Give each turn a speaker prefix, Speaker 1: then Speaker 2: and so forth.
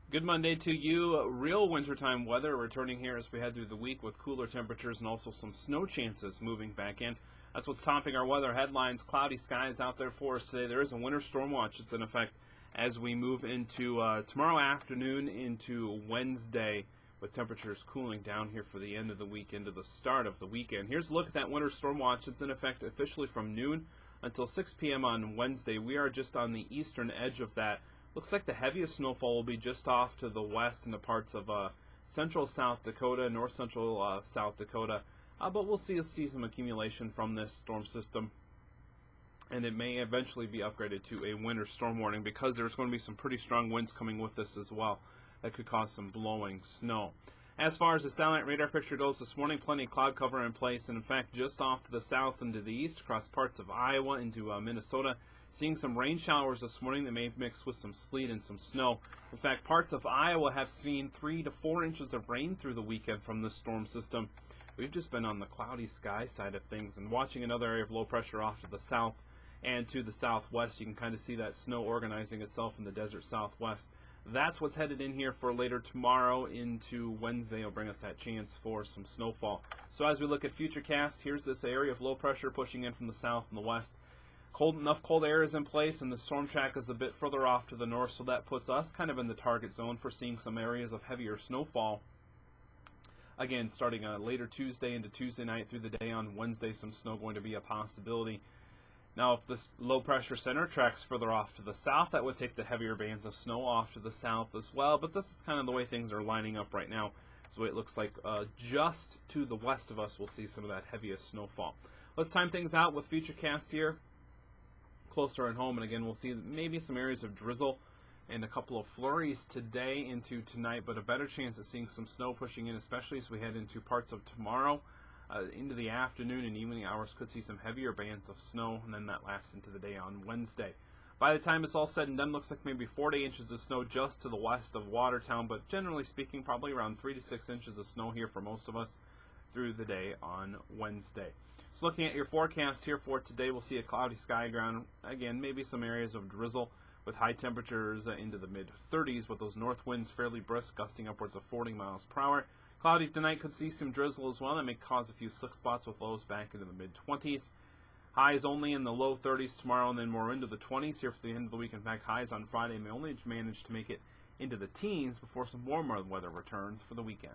Speaker 1: Good Monday to you. Real wintertime weather returning here as we head through the week with cooler temperatures and also some snow chances moving back in. That's what's topping our weather headlines. Cloudy skies out there for us today. There is a winter storm watch that's in effect as we move into tomorrow afternoon into Wednesday, with temperatures cooling down here for the end of the week into the start of the weekend. Here's a look at that winter storm watch. It's in effect officially from noon until 6 p.m. on Wednesday. We are just on the eastern edge of that. Looks like the heaviest snowfall will be just off to the west in the parts of central South Dakota, north central South Dakota. But we'll see some accumulation from this storm system, and it may eventually be upgraded to a winter storm warning because there's going to be some pretty strong winds coming with this as well that could cause some blowing snow. As far as the satellite radar picture goes this morning, plenty of cloud cover in place, and in fact just off to the south and to the east across parts of Iowa into Minnesota, seeing some rain showers this morning that may mix with some sleet and some snow. In fact, parts of Iowa have seen 3 to 4 inches of rain through the weekend from this storm system. We've just been on the cloudy sky side of things and watching another area of low pressure off to the south and to the southwest. You can kind of see that snow organizing itself in the desert southwest. That's what's headed in here for later tomorrow into Wednesday. It'll bring us that chance for some snowfall. So as we look at Futurecast, here's this area of low pressure pushing in from the south and the west. Enough cold air is in place, and the storm track is a bit further off to the north, so that puts us kind of in the target zone for seeing some areas of heavier snowfall. Again, starting later Tuesday into Tuesday night through the day on Wednesday, some snow going to be a possibility. Now, if this low-pressure center tracks further off to the south, that would take the heavier bands of snow off to the south as well. But this is kind of the way things are lining up right now. So it looks like just to the west of us, we'll see some of that heaviest snowfall. Let's time things out with Futurecast here, closer at home. And again, we'll see maybe some areas of drizzle and a couple of flurries today into tonight, but a better chance of seeing some snow pushing in, especially as we head into parts of tomorrow. Into the afternoon and evening hours, could see some heavier bands of snow, and then that lasts into the day on Wednesday. By the time it's all said and done, looks like maybe 4 to 8 inches of snow just to the west of Watertown, but generally speaking, probably around 3 to 6 inches of snow here for most of us through the day on Wednesday. So looking at your forecast here for today, we'll see a cloudy sky ground. Again, maybe some areas of drizzle with high temperatures into the mid-30s, with those north winds fairly brisk, gusting upwards of 40 miles per hour. Cloudy tonight, could see some drizzle as well. That may cause a few slick spots with lows back into the mid-20s. Highs only in the low 30s tomorrow, and then more into the 20s here for the end of the week. In fact, highs on Friday may only manage to make it into the teens before some warmer weather returns for the weekend.